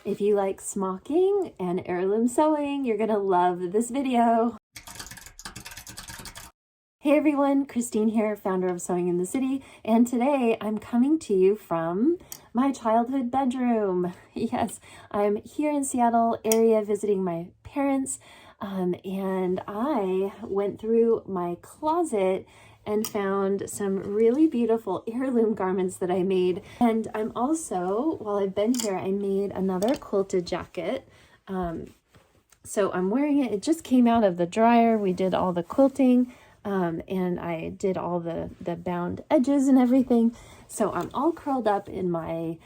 If you like smocking and heirloom sewing, you're gonna love this video. Hey everyone, Christine here, founder of Sewing in the City, and today I'm coming to you from my childhood bedroom. Yes, I'm here in Seattle area visiting my parents, and I went through my closet and found some really beautiful heirloom garments that I made. And I'm also, while I've been here, I made another quilted jacket. So I'm wearing it. It just came out of the dryer. We did all the quilting. And I did all the bound edges and everything. So I'm all curled up in my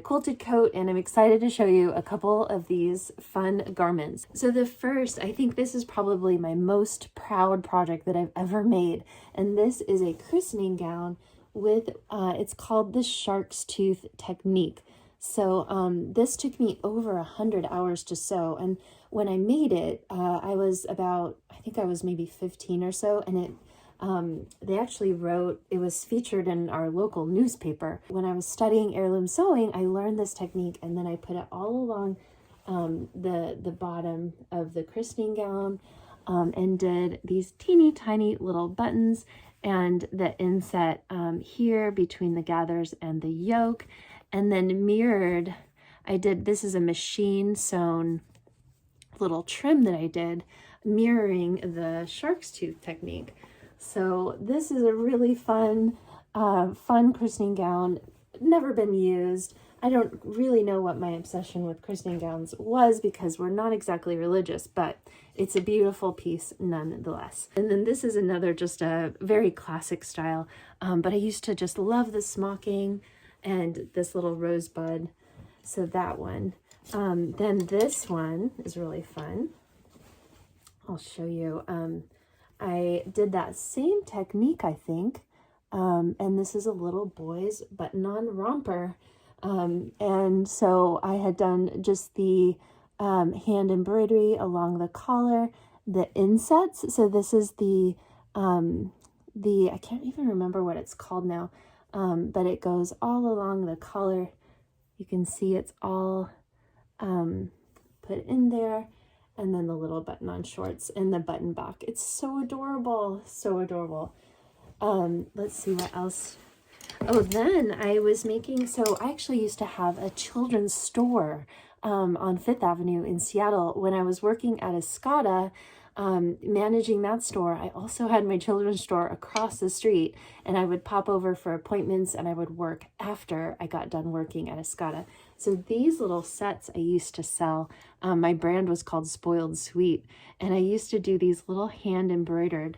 quilted coat, and I'm excited to show you a couple of these fun garments. So the first, I think this is probably my most proud project that I've ever made. And this is a christening gown with, it's called the shark's tooth technique. So this took me over 100 hours to sew, and when I made it, I was about, I think I was maybe 15 or so, and they actually wrote, it was featured in our local newspaper. When I was studying heirloom sewing, I learned this technique, and then I put it all along the bottom of the christening gown, and did these teeny tiny little buttons and the inset here between the gathers and the yoke. And then mirrored, I did, this is a machine sewn little trim that I did, mirroring the shark's tooth technique. So this is a really fun christening gown, never been used. I don't really know what my obsession with christening gowns was because we're not exactly religious, but it's a beautiful piece nonetheless. And then this is another, just a very classic style, but I used to just love the smocking and this little rosebud. So that one. Then this one is really fun. I'll show you. I did that same technique, I think. And this is a little boy's button-on romper. And so I had done just the hand embroidery along the collar, the insets. So this is the I can't even remember what it's called now. But it goes all along the collar. You can see it's all put in there, and then the little button-on shorts and the button back. It's so adorable, so adorable. Let's see what else. Oh, then I was making, so I actually used to have a children's store on Fifth Avenue in Seattle. When I was working at Escada, managing that store, I also had my children's store across the street, and I would pop over for appointments, and I would work after I got done working at Escada. So these little sets I used to sell. My brand was called Spoiled Sweet, and I used to do these little hand embroidered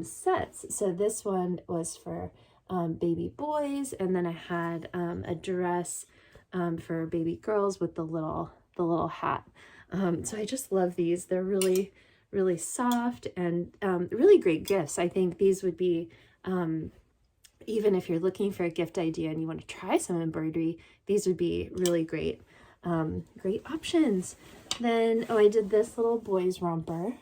sets. So this one was for baby boys, and then I had a dress for baby girls with the little hat. So I just love these. They're really soft and really great gifts. I think these would be, even if you're looking for a gift idea and you want to try some embroidery, these would be really great, great options. Then, oh, I did this little boy's romper,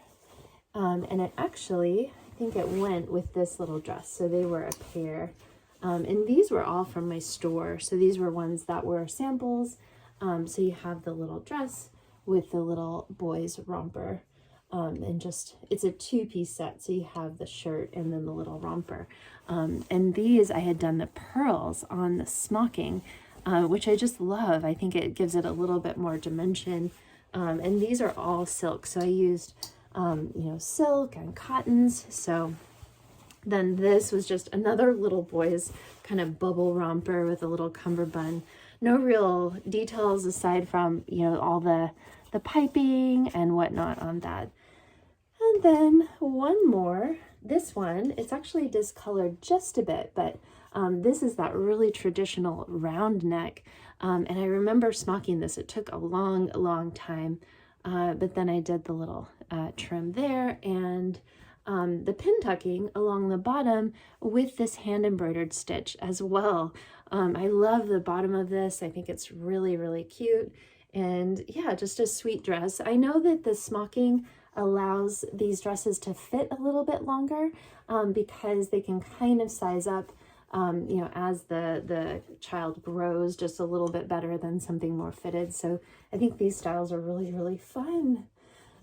and it actually, I think it went with this little dress. So they were a pair, and these were all from my store. So these were ones that were samples. So you have the little dress with the little boy's romper. And just, it's a two-piece set, so you have the shirt and then the little romper. And these, I had done the pearls on the smocking, which I just love. I think it gives it a little bit more dimension. And these are all silk, so I used, silk and cottons. So then this was just another little boy's kind of bubble romper with a little cummerbund. No real details aside from, all the piping and whatnot on that. And then one more, this one, it's actually discolored just a bit, but this is that really traditional round neck. And I remember smocking this. It took a long time, but then I did the little trim there and the pin tucking along the bottom with this hand embroidered stitch as well. I love the bottom of this. I think it's really cute. And yeah, just a sweet dress. I know that the smocking allows these dresses to fit a little bit longer because they can kind of size up you know, as the child grows just a little bit better than something more fitted. So I think these styles are really, really fun.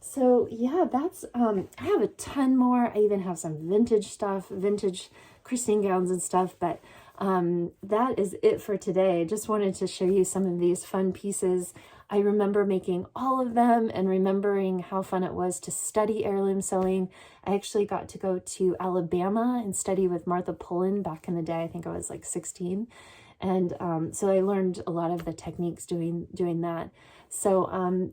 So yeah, that's, I have a ton more. I even have some vintage stuff, vintage christening gowns and stuff, but that is it for today. Just wanted to show you some of these fun pieces. I remember making all of them and remembering how fun it was to study heirloom sewing. I actually got to go to Alabama and study with Martha Pullen back in the day. I think I was like 16. And so I learned a lot of the techniques doing that. So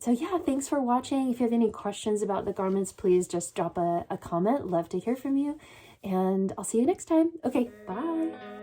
yeah, thanks for watching. If you have any questions about the garments, please just drop a comment. Love to hear from you. And I'll see you next time. Okay, bye.